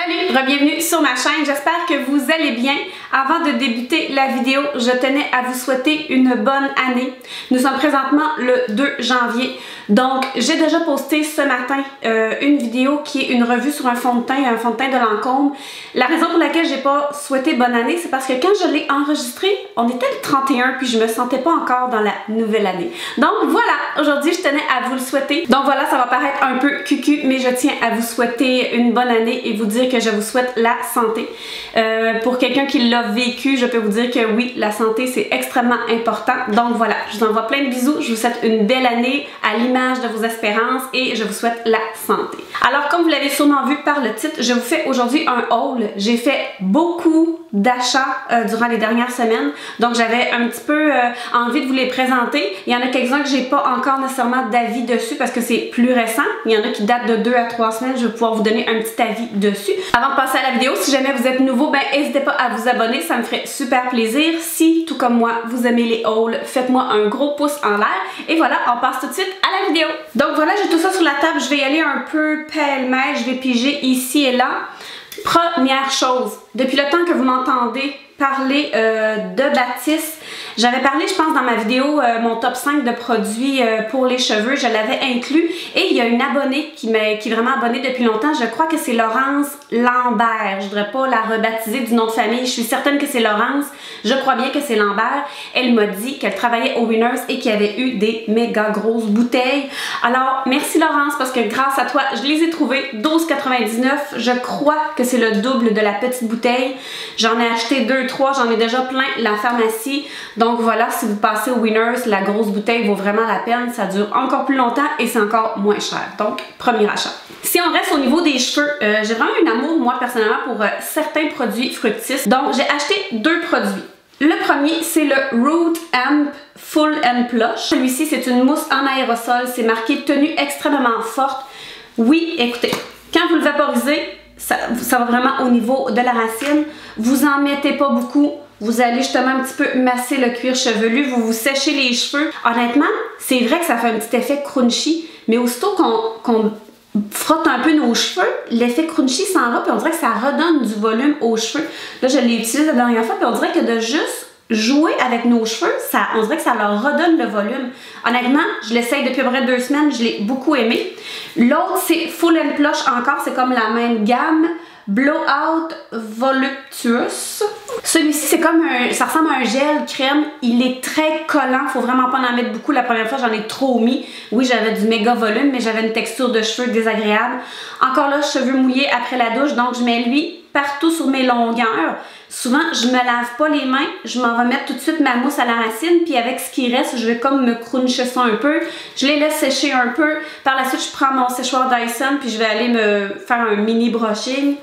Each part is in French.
Salut, bienvenue sur ma chaîne, j'espère que vous allez bien. Avant de débuter la vidéo, je tenais à vous souhaiter une bonne année. Nous sommes présentement le 2 janvier, donc j'ai déjà posté ce matin une vidéo qui est une revue sur un fond de teint de Lancôme. La raison pour laquelle j'ai pas souhaité bonne année, c'est parce que quand je l'ai enregistré, on était le 31 puis je me sentais pas encore dans la nouvelle année. Donc voilà, aujourd'hui je tenais à vous le souhaiter. Donc voilà, ça va paraître un peu cucu, mais je tiens à vous souhaiter une bonne année et vous dire que je vous souhaite la santé. Pour quelqu'un qui l'a vécu, je peux vous dire que oui, la santé c'est extrêmement important. Donc voilà, je vous envoie plein de bisous, je vous souhaite une belle année à l'image de vos espérances et je vous souhaite la santé. Alors comme vous l'avez sûrement vu par le titre, je vous fais aujourd'hui un haul. J'ai fait beaucoup d'achats durant les dernières semaines, donc j'avais un petit peu envie de vous les présenter. Il y en a quelques-uns que j'ai pas encore nécessairement d'avis dessus parce que c'est plus récent. Il y en a qui datent de 2 à 3 semaines, je vais pouvoir vous donner un petit avis dessus. Avant de passer à la vidéo, si jamais vous êtes nouveau, ben n'hésitez pas à vous abonner, ça me ferait super plaisir. Si, tout comme moi, vous aimez les hauls, faites-moi un gros pouce en l'air. Et voilà, on passe tout de suite à la vidéo. Donc voilà, j'ai tout ça sur la table, je vais y aller un peu pêle-mêle, je vais piger ici et là. Première chose, depuis le temps que vous m'entendez parler de Batiste, j'avais parlé, je pense, dans ma vidéo, mon top 5 de produits pour les cheveux, je l'avais inclus et il y a une abonnée qui est vraiment abonnée depuis longtemps, je crois que c'est Laurence Lambert, je voudrais pas la rebaptiser du nom de famille, je suis certaine que c'est Laurence, je crois bien que c'est Lambert. Elle m'a dit qu'elle travaillait au Winners et qu'il y avait eu des méga grosses bouteilles. Alors, merci Laurence parce que grâce à toi, je les ai trouvées, 12,99, je crois que c'est le double de la petite bouteille, j'en ai acheté 2-3, j'en ai déjà plein la pharmacie. Donc voilà, si vous passez au Winners, la grosse bouteille vaut vraiment la peine. Ça dure encore plus longtemps et c'est encore moins cher. Donc, premier achat. Si on reste au niveau des cheveux, j'ai vraiment un amour, moi, personnellement, pour certains produits fructis. Donc, j'ai acheté 2 produits. Le premier, c'est le Root Amp Full and Plush. Celui-ci, c'est une mousse en aérosol. C'est marqué tenue extrêmement forte. Oui, écoutez, quand vous le vaporisez, ça va vraiment au niveau de la racine. Vous en mettez pas beaucoup. Vous allez justement un petit peu masser le cuir chevelu, vous vous séchez les cheveux. Honnêtement, c'est vrai que ça fait un petit effet crunchy, mais aussitôt qu'on frotte un peu nos cheveux, l'effet crunchy s'en va, puis on dirait que ça redonne du volume aux cheveux. Là, je l'ai utilisé la dernière fois, puis on dirait que de juste jouer avec nos cheveux, on dirait que ça leur redonne le volume. Honnêtement, je l'essaye depuis à peu près 2 semaines, je l'ai beaucoup aimé. L'autre, c'est Full and Plush encore, c'est comme la même gamme. Blowout Voluptuous. Celui-ci, c'est comme ça ressemble à un gel crème. Il est très collant. Faut vraiment pas en mettre beaucoup. La première fois, j'en ai trop mis. Oui, j'avais du méga volume, mais j'avais une texture de cheveux désagréable. Encore là, cheveux mouillés après la douche, donc je mets lui partout sur mes longueurs. Souvent, je me lave pas les mains, je m'en vais mettre tout de suite ma mousse à la racine, puis avec ce qui reste, je vais comme me cruncher ça un peu. Je les laisse sécher un peu. Par la suite, je prends mon séchoir Dyson, puis je vais aller me faire un mini brushing.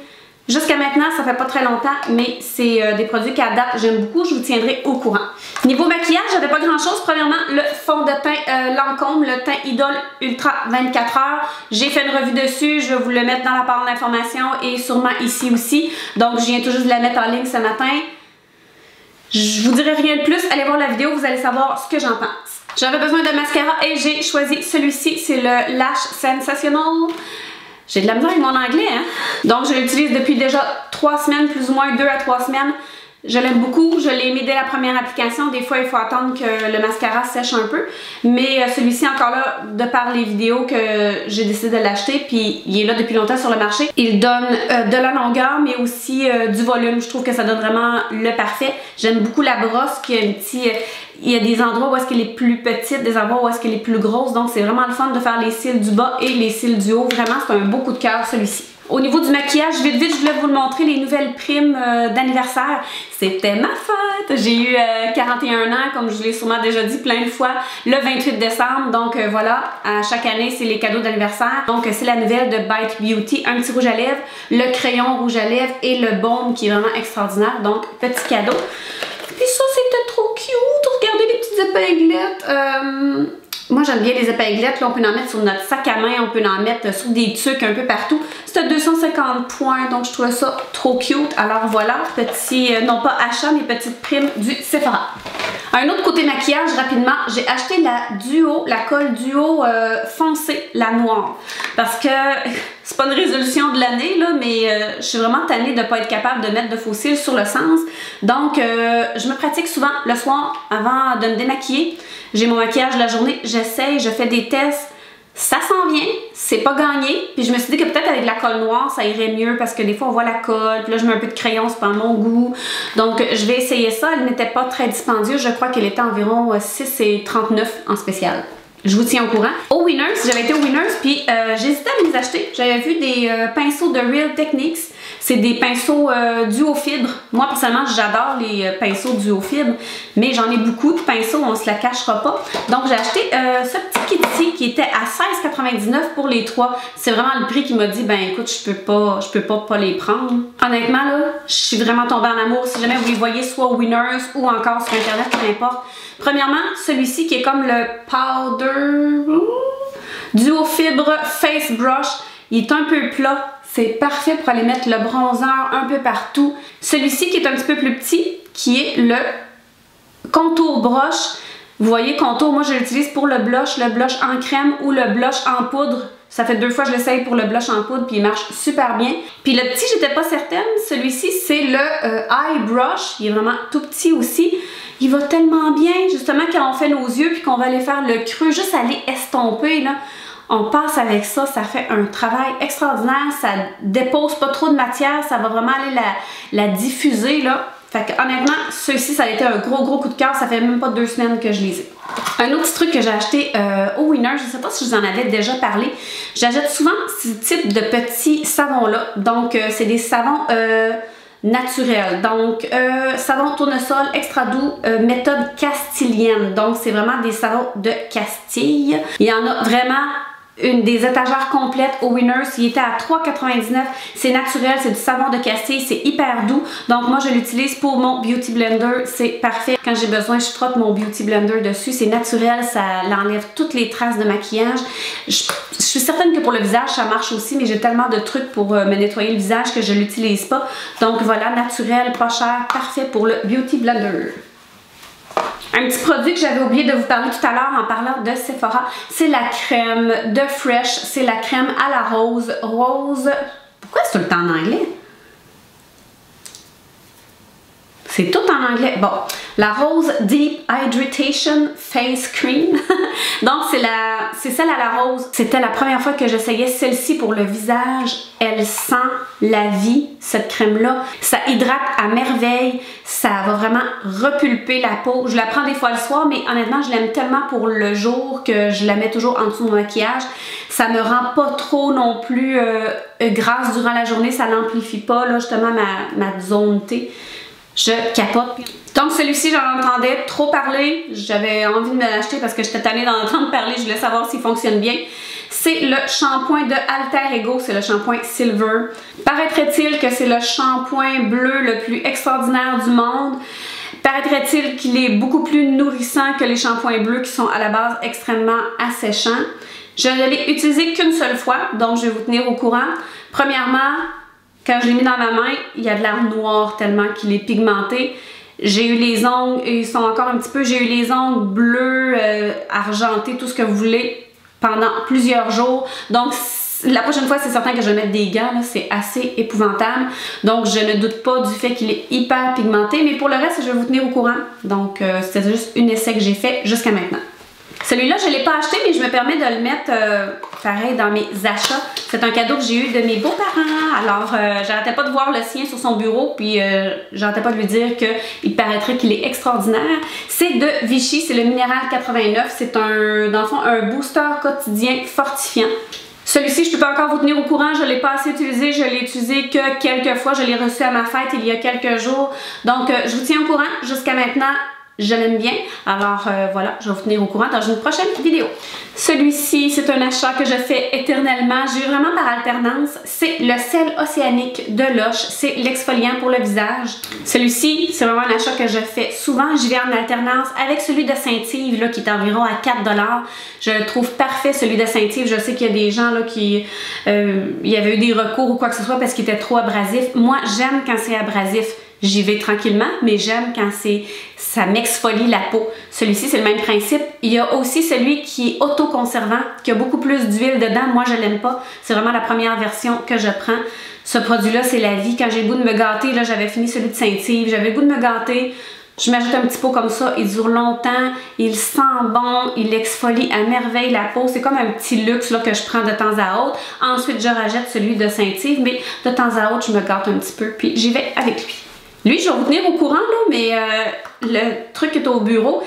Jusqu'à maintenant, ça fait pas très longtemps, mais c'est des produits qu'à date, j'aime beaucoup, je vous tiendrai au courant. Niveau maquillage, j'avais pas grand chose. Premièrement, le fond de teint Lancôme, le teint Idole Ultra 24 heures. J'ai fait une revue dessus, je vais vous le mettre dans la barre d'informations et sûrement ici aussi. Donc, je viens tout juste de la mettre en ligne ce matin. Je vous dirai rien de plus, allez voir la vidéo, vous allez savoir ce que j'en pense. J'avais besoin de mascara et j'ai choisi celui-ci, c'est le Lash Sensational. J'ai de la misère avec mon anglais, hein? Donc, je l'utilise depuis déjà 3 semaines, plus ou moins 2 à 3 semaines. Je l'aime beaucoup, je l'ai aimé dès la première application. Des fois, il faut attendre que le mascara sèche un peu. Mais celui-ci, encore là, de par les vidéos que j'ai décidé de l'acheter, puis il est là depuis longtemps sur le marché. Il donne de la longueur, mais aussi du volume. Je trouve que ça donne vraiment le parfait. J'aime beaucoup la brosse qui a un petit... Il y a des endroits où est-ce qu'elle est plus petite, des endroits où est-ce qu'elle est plus grosse. Donc, c'est vraiment le fun de faire les cils du bas et les cils du haut. Vraiment, c'est un beau coup de cœur, celui-ci. Au niveau du maquillage, vite vite, je voulais vous le montrer, les nouvelles primes d'anniversaire. C'était ma fête! J'ai eu 41 ans, comme je l'ai sûrement déjà dit plein de fois, le 28 décembre. Donc voilà, à chaque année, c'est les cadeaux d'anniversaire. Donc c'est la nouvelle de Bite Beauty, un petit rouge à lèvres, le crayon rouge à lèvres et le baume qui est vraiment extraordinaire. Donc, petit cadeau. Puis ça, c'était trop cute! Regardez les petites épinglettes! Moi, j'aime bien les épinglettes. Là, on peut en mettre sur notre sac à main, on peut en mettre sur des tucs un peu partout. C'était 250 points, donc je trouvais ça trop cute. Alors voilà, petit, non pas achat, mais petite prime du Sephora. Un autre côté maquillage, rapidement, j'ai acheté la colle duo foncée, la noire. Parce que c'est pas une résolution de l'année, là, mais je suis vraiment tannée de ne pas être capable de mettre de faux cils sur le sens. Donc, je me pratique souvent le soir avant de me démaquiller. J'ai mon maquillage de la journée, j'essaye, je fais des tests. Ça s'en vient, c'est pas gagné. Puis je me suis dit que peut-être avec la colle noire, ça irait mieux parce que des fois on voit la colle, puis là je mets un peu de crayon, c'est pas mon goût. Donc je vais essayer ça. Elle n'était pas très dispendieuse, je crois qu'elle était environ 6,39 en spécial. Je vous tiens au courant. Au Winners, j'avais été au Winners, puis j'hésitais à les acheter. J'avais vu des pinceaux de Real Techniques. C'est des pinceaux duo fibre. Moi, personnellement, j'adore les pinceaux duo fibre, mais j'en ai beaucoup de pinceaux, on se la cachera pas. Donc, j'ai acheté ce petit kit-ci qui était à 16,99 pour les 3. C'est vraiment le prix qui m'a dit, ben écoute, je peux pas les prendre. Honnêtement, là, je suis vraiment tombée en amour. Si jamais vous les voyez soit au Winners ou encore sur Internet, peu importe. Premièrement, celui-ci qui est comme le Powder Duo Fibre Face Brush. Il est un peu plat. C'est parfait pour aller mettre le bronzer un peu partout. Celui-ci qui est un petit peu plus petit, qui est le Contour Brush. Vous voyez, contour, moi je l'utilise pour le blush en crème ou le blush en poudre. Ça fait 2 fois que je l'essaye pour le blush en poudre, puis il marche super bien. Puis le petit, j'étais pas certaine. Celui-ci, c'est le Eye Brush. Il est vraiment tout petit aussi. Il va tellement bien, justement, quand on fait nos yeux, puis qu'on va aller faire le creux, juste aller estomper, là. On passe avec ça, ça fait un travail extraordinaire, ça dépose pas trop de matière, ça va vraiment aller la diffuser, là. Fait que honnêtement, ceux-ci, ça a été un gros coup de cœur, ça fait même pas 2 semaines que je les ai. Un autre petit truc que j'ai acheté au Winners, je sais pas si je vous en avais déjà parlé, j'achète souvent ce type de petits savons-là. Donc, c'est des savons naturels. Donc, savon tournesol extra doux, méthode castilienne. Donc, c'est vraiment des savons de Castille. Il y en a vraiment une des étagères complètes au Winners. Il était à 3,99. C'est naturel, c'est du savon de Castille, c'est hyper doux. Donc moi je l'utilise pour mon Beauty Blender, c'est parfait. Quand j'ai besoin, je frotte mon Beauty Blender dessus. C'est naturel, ça enlève toutes les traces de maquillage. Je suis certaine que pour le visage ça marche aussi, mais j'ai tellement de trucs pour me nettoyer le visage que je l'utilise pas. Donc voilà, naturel, pas cher, parfait pour le Beauty Blender. Un petit produit que j'avais oublié de vous parler tout à l'heure en parlant de Sephora, c'est la crème de Fresh. C'est la crème à la rose. Rose... Pourquoi c'est tout le temps en anglais? C'est tout en anglais. Bon, la Rose Deep Hydration Face Cream. Donc, c'est celle à la rose. C'était la première fois que j'essayais celle-ci pour le visage. Elle sent la vie, cette crème-là. Ça hydrate à merveille. Ça va vraiment repulper la peau. Je la prends des fois le soir, mais honnêtement, je l'aime tellement pour le jour que je la mets toujours en dessous de mon maquillage. Ça me rend pas trop non plus grasse durant la journée. Ça l'amplifie pas, là, justement, ma zone T. Je capote. Donc celui-ci, j'en entendais trop parler. J'avais envie de me l'acheter parce que j'étais tannée d'entendre parler. Je voulais savoir s'il fonctionne bien. C'est le shampoing de Alter Ego. C'est le shampoing Silver. Paraîtrait-il que c'est le shampoing bleu le plus extraordinaire du monde. Paraîtrait-il qu'il est beaucoup plus nourrissant que les shampoings bleus qui sont à la base extrêmement asséchants. Je ne l'ai utilisé qu'une seule fois, donc je vais vous tenir au courant. Premièrement, quand je l'ai mis dans ma main, il y a de l'air noir tellement qu'il est pigmenté. J'ai eu les ongles, ils sont encore un petit peu, j'ai eu les ongles bleus, argentés, tout ce que vous voulez, pendant plusieurs jours. Donc, la prochaine fois, c'est certain que je vais mettre des gants, c'est assez épouvantable. Donc, je ne doute pas du fait qu'il est hyper pigmenté, mais pour le reste, je vais vous tenir au courant. Donc, c'était juste un essai que j'ai fait jusqu'à maintenant. Celui-là, je ne l'ai pas acheté, mais je me permets de le mettre pareil dans mes achats. C'est un cadeau que j'ai eu de mes beaux-parents. Alors, j'arrêtais pas de voir le sien sur son bureau, puis j'arrêtais pas de lui dire qu'il paraîtrait qu'il est extraordinaire. C'est de Vichy, c'est le Minéral 89. C'est dans le fond, un booster quotidien fortifiant. Celui-ci, je ne peux pas encore vous tenir au courant, je ne l'ai pas assez utilisé, je l'ai utilisé que quelques fois, je l'ai reçu à ma fête il y a quelques jours. Donc, je vous tiens au courant jusqu'à maintenant. Je l'aime bien, alors voilà, je vais vous tenir au courant dans une prochaine vidéo. Celui-ci, c'est un achat que je fais éternellement, j'ai eu vraiment par alternance. C'est le sel océanique de Lush, c'est l'exfoliant pour le visage. Celui-ci, c'est vraiment un achat que je fais souvent, j'y vais en alternance avec celui de Saint-Yves là, qui est environ à 4 $. Je le trouve parfait, celui de Saint-Yves. Je sais qu'il y a des gens là qui il y avait eu des recours ou quoi que ce soit parce qu'il était trop abrasif. Moi, j'aime quand c'est abrasif. j'y vais tranquillement, mais j'aime quand ça m'exfolie la peau. Celui-ci, c'est le même principe. Il y a aussi celui qui est autoconservant, qui a beaucoup plus d'huile dedans. Moi, je l'aime pas. C'est vraiment la première version que je prends. Ce produit-là, c'est la vie. Quand j'ai le goût de me gâter, là, j'avais fini celui de Saint-Yves. J'avais le goût de me gâter. Je m'ajoute un petit pot comme ça, il dure longtemps, il sent bon, il exfolie à merveille la peau. C'est comme un petit luxe là, que je prends de temps à autre. Ensuite, je rajette celui de Saint-Yves, mais de temps à autre, je me gâte un petit peu, puis j'y vais avec lui. Lui, je vais vous tenir au courant, là, mais le truc est au bureau.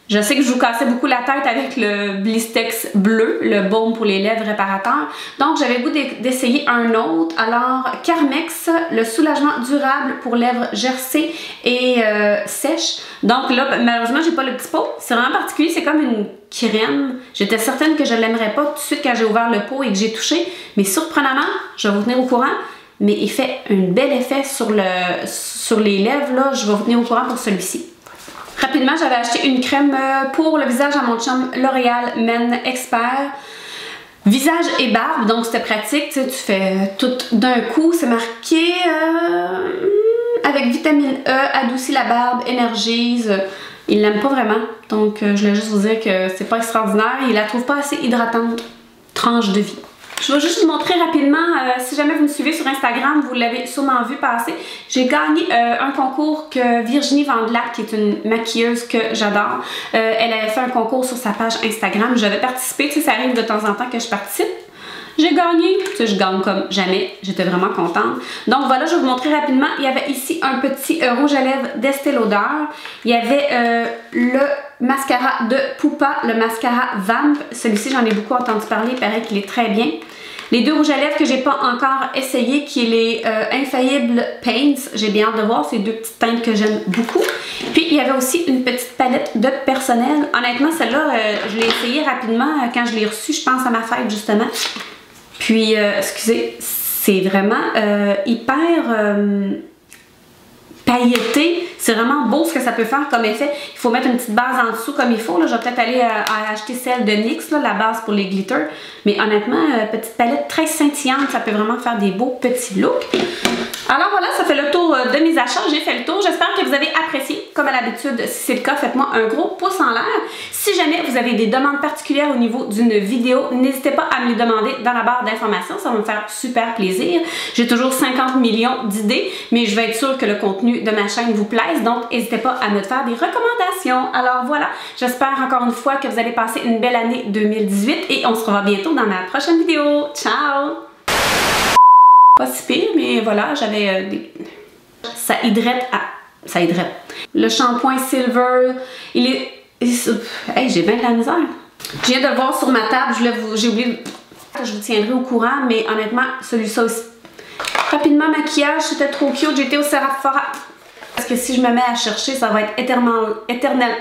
Je sais que je vous cassais beaucoup la tête avec le Blistex bleu, le baume pour les lèvres réparateur. Donc, j'avais le goût d'essayer un autre. Alors, Carmex, le soulagement durable pour lèvres gercées et sèches. Donc là, malheureusement, j'ai pas le petit pot. C'est vraiment particulier, c'est comme une crème. J'étais certaine que je l'aimerais pas tout de suite quand j'ai ouvert le pot et que j'ai touché. Mais surprenamment, je vais vous tenir au courant. Mais il fait un bel effet sur les lèvres. Là. Je vais vous tenir au courant pour celui-ci. Rapidement, j'avais acheté une crème pour le visage à mon chum L'Oréal Men Expert. Visage et barbe, donc c'était pratique, tu fais tout d'un coup. C'est marqué avec vitamine E, adoucit la barbe, énergise. Il l'aime pas vraiment, donc je voulais juste vous dire que c'est pas extraordinaire. Il la trouve pas assez hydratante. Tranche de vie. Je vais juste vous montrer rapidement, si jamais vous me suivez sur Instagram, vous l'avez sûrement vu passer. J'ai gagné un concours que Virginie Vandelac, qui est une maquilleuse que j'adore, elle avait fait un concours sur sa page Instagram. J'avais participé, tu sais, ça arrive de temps en temps que je participe. J'ai gagné, tu sais, je gagne comme jamais, j'étais vraiment contente. Donc voilà, je vais vous montrer rapidement. Il y avait ici un petit rouge à lèvres d'Estée Lauder. Il y avait le mascara de Pupa, le mascara Vamp. Celui-ci, j'en ai beaucoup entendu parler, il paraît qu'il est très bien. Les deux rouges à lèvres que j'ai pas encore essayé, qui est les Infallible Paints. J'ai bien hâte de voir, c'est deux petites teintes que j'aime beaucoup. Puis il y avait aussi une petite palette de personnel. Honnêtement, celle-là, je l'ai essayée rapidement quand je l'ai reçue, je pense à ma fête justement. Puis, excusez, c'est vraiment hyper pailleté. C'est vraiment beau ce que ça peut faire comme effet. Il faut mettre une petite base en dessous comme il faut. Là. Je vais peut-être aller acheter celle de NYX, là, la base pour les glitters. Mais honnêtement, petite palette très scintillante, ça peut vraiment faire des beaux petits looks. Alors voilà, ça fait le tour de mes achats. J'ai fait le tour. J'espère que vous avez apprécié. Comme à l'habitude, si c'est le cas, faites-moi un gros pouce en l'air. Si jamais vous avez des demandes particulières au niveau d'une vidéo, n'hésitez pas à me les demander dans la barre d'informations. Ça va me faire super plaisir. J'ai toujours 50 millions d'idées, mais je vais être sûre que le contenu de ma chaîne vous plaise. Donc, n'hésitez pas à me faire des recommandations. Alors voilà, j'espère encore une fois que vous allez passer une belle année 2018 et on se revoit bientôt dans ma prochaine vidéo. Ciao! Pas si pire, mais voilà, j'avais des... Ça hydrate. Ah, ça hydrate. Le shampoing Silver, il est... Hey, j'ai bien de la misère. Je viens de le voir sur ma table, j'ai oublié... Je vous tiendrai au courant, mais honnêtement, celui-ci aussi. Rapidement, maquillage, c'était trop cute, j'étais au Sephora. Parce que si je me mets à chercher, ça va être éternel.